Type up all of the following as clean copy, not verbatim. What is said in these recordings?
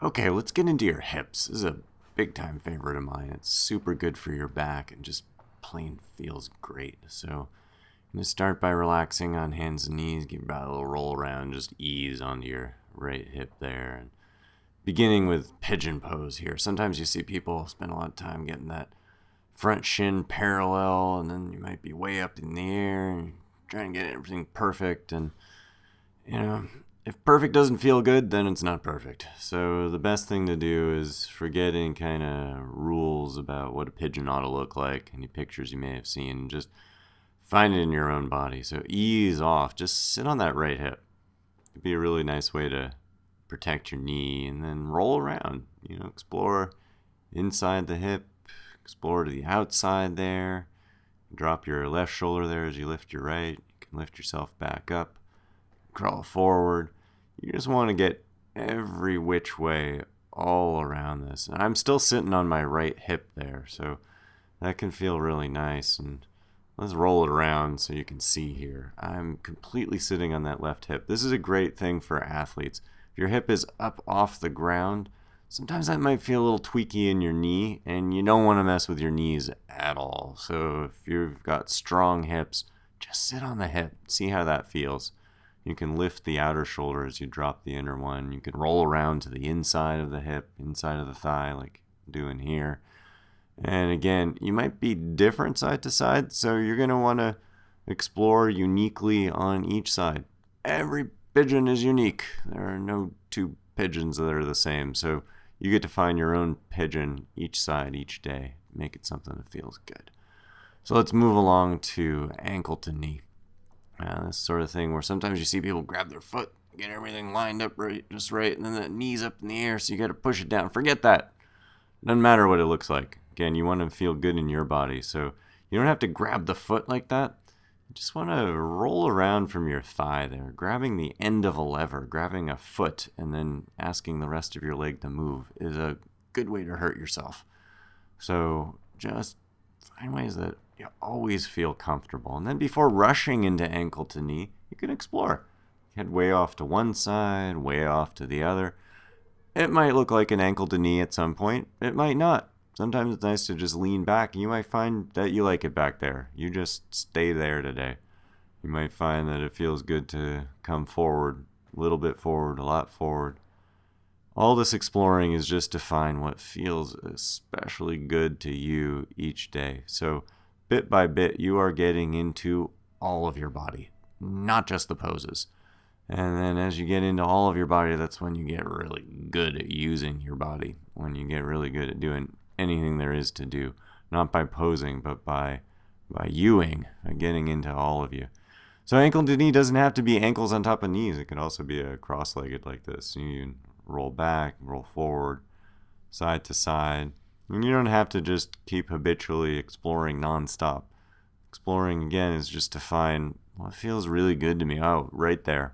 Okay, let's get into your hips. This is a big time favorite of mine. It's super good for your back and just plain feels great. So, I'm going to start by relaxing on hands and knees. Give your body a little roll around. Just ease onto your right hip there. And beginning with pigeon pose here. Sometimes you see people spend a lot of time getting that front shin parallel, and then you might be way up in the air and trying to get everything perfect. And you know, if perfect doesn't feel good, then it's not perfect. So the best thing to do is forget any kind of rules about what a pigeon ought to look like, any pictures you may have seen, and just find it in your own body. So ease off. Just sit on that right hip. It'd be a really nice way to protect your knee, and then roll around. Explore inside the hip, explore to the outside there. Drop your left shoulder there as you lift your right. You can lift yourself back up, crawl forward. You just want to get every which way all around this. And I'm still sitting on my right hip there, so that can feel really nice. And let's roll it around so you can see here. I'm completely sitting on that left hip. This is a great thing for athletes. If your hip is up off the ground, sometimes that might feel a little tweaky in your knee, and you don't want to mess with your knees at all. So if you've got strong hips, just sit on the hip. See how that feels. You can lift the outer shoulder as you drop the inner one. You can roll around to the inside of the hip, inside of the thigh, like I'm doing here. And again, you might be different side to side, so you're going to want to explore uniquely on each side. Every pigeon is unique. There are no two pigeons that are the same, so you get to find your own pigeon each side each day. Make it something that feels good. So let's move along to ankle to knee. This sort of thing where sometimes you see people grab their foot, get everything lined up just right, and then the knee's up in the air, so you got to push it down. Forget that. Doesn't matter what it looks like. Again, you want to feel good in your body, so you don't have to grab the foot like that. You just want to roll around from your thigh there, grabbing the end of a lever, grabbing a foot, and then asking the rest of your leg to move is a good way to hurt yourself. So just find ways that you always feel comfortable. And then before rushing into ankle to knee, you can explore. Head way off to one side, way off to the other. It might look like an ankle to knee at some point. It might not. Sometimes it's nice to just lean back, and you might find that you like it back there. You just stay there today. You might find that it feels good to come forward, a little bit forward, a lot forward. All this exploring is just to find what feels especially good to you each day. So bit by bit, you are getting into all of your body, not just the poses. And then as you get into all of your body, that's when you get really good at using your body, when you get really good at doing anything there is to do, not by posing, but by youing, by getting into all of you. So ankle to knee doesn't have to be ankles on top of knees. It can also be a cross-legged like this. You can roll back, roll forward, side to side. And you don't have to just keep habitually exploring nonstop. Exploring, again, is just to find what feels really good to me. Oh, right there.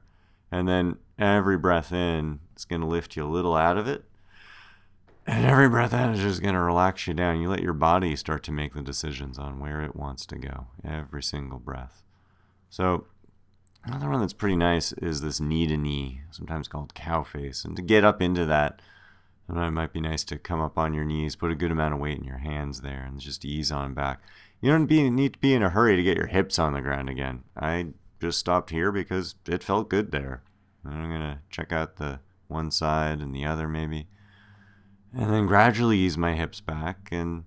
And then every breath in is going to lift you a little out of it. And every breath out is just going to relax you down. You let your body start to make the decisions on where it wants to go. Every single breath. So another one that's pretty nice is this knee to knee, sometimes called cow face. And to get up into that, it might be nice to come up on your knees, put a good amount of weight in your hands there, and just ease on back. You don't need to be in a hurry to get your hips on the ground again. I just stopped here because it felt good there. And I'm going to check out the one side and the other maybe. And then gradually ease my hips back. And,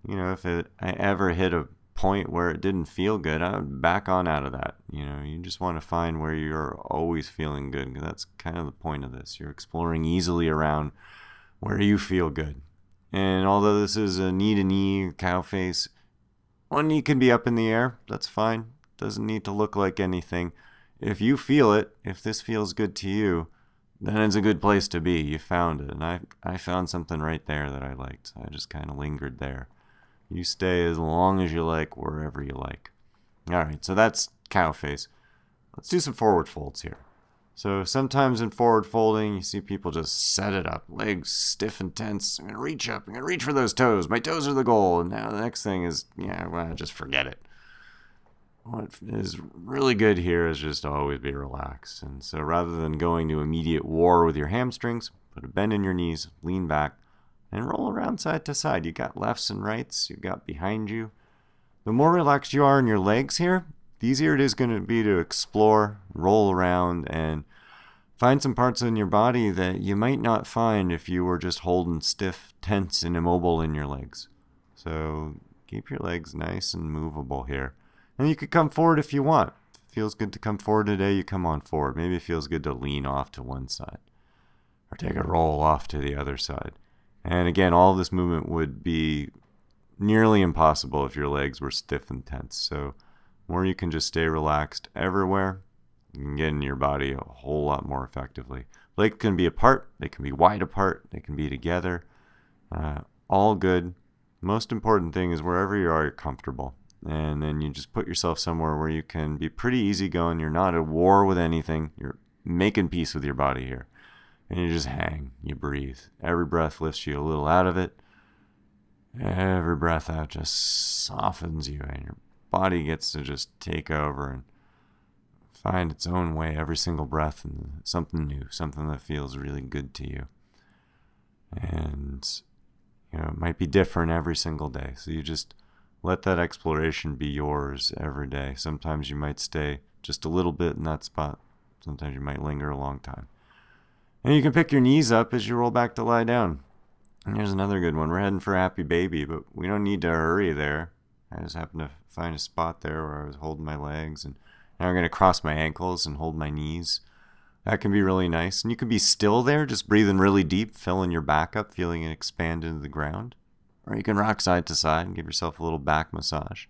if I ever hit a point where it didn't feel good, I would back on out of that. You just want to find where you're always feeling good, because that's kind of the point of this. You're exploring easily around where you feel good. And although this is a knee-to-knee cow face, one knee can be up in the air. That's fine. Doesn't need to look like anything. If you feel it, if this feels good to you, then it's a good place to be. You found it. And I found something right there that I liked. I just kind of lingered there. You stay as long as you like, wherever you like. All right, so that's cow face. Let's do some forward folds here. So sometimes in forward folding, you see people just set it up. Legs stiff and tense. I'm going to reach up. I'm going to reach for those toes. My toes are the goal. And now the next thing is, just forget it. What is really good here is just always be relaxed. And so rather than going to immediate war with your hamstrings, Put a bend in your knees, lean back, and roll around side to side. You got lefts and rights, you got behind you. The more relaxed you are in your legs here, the easier it is going to be to explore, roll around, and find some parts in your body that you might not find if you were just holding stiff, tense, and immobile in your legs. So keep your legs nice and movable here. And you could come forward if you want. If it feels good to come forward today, you come on forward. Maybe it feels good to lean off to one side or take a roll off to the other side. And again, all this movement would be nearly impossible if your legs were stiff and tense. So more you can just stay relaxed everywhere, you can get in your body a whole lot more effectively. Legs can be apart, they can be wide apart, they can be together. All good. Most important thing is wherever you are, you're comfortable. And then you just put yourself somewhere where you can be pretty easygoing. You're not at war with anything. You're making peace with your body here. And you just hang, you breathe. Every breath lifts you a little out of it. Every breath out just softens you, and your body gets to just take over and find its own way every single breath, and something new, something that feels really good to you. And it might be different every single day. So you just let that exploration be yours every day. Sometimes you might stay just a little bit in that spot. Sometimes you might linger a long time. And you can pick your knees up as you roll back to lie down. And here's another good one. We're heading for Happy Baby, but we don't need to hurry there. I just happened to find a spot there where I was holding my legs, and now I'm going to cross my ankles and hold my knees. That can be really nice. And you can be still there, just breathing really deep, filling your back up, feeling it expand into the ground. Or you can rock side to side and give yourself a little back massage.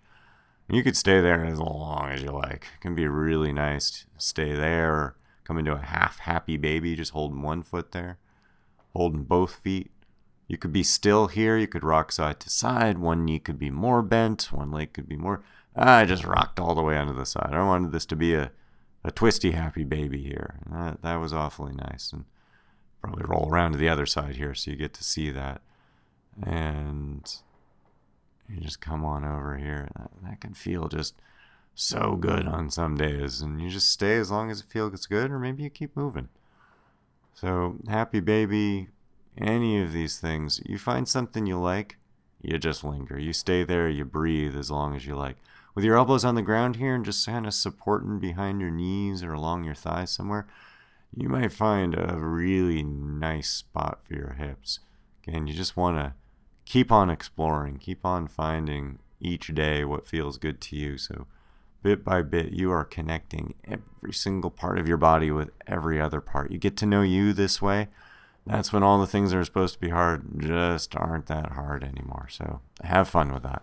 And you could stay there as long as you like. It can be really nice to stay there, or come into a half Happy Baby, just holding one foot there, holding both feet. You could be still here. You could rock side to side. One knee could be more bent. One leg could be more. I just rocked all the way onto the side. I wanted this to be a twisty Happy Baby here. That was awfully nice. And probably roll around to the other side here so you get to see that. And you just come on over here. That can feel just so good on some days. And you just stay as long as it feels good, or maybe you keep moving. So Happy Baby, any of these things, you find something you like, you just linger. You stay there, you breathe as long as you like. With your elbows on the ground here and just kind of supporting behind your knees or along your thighs somewhere, you might find a really nice spot for your hips. Again, you just want to keep on exploring, keep on finding each day what feels good to you. So bit by bit, you are connecting every single part of your body with every other part. You get to know you this way. That's when all the things that are supposed to be hard just aren't that hard anymore. So have fun with that.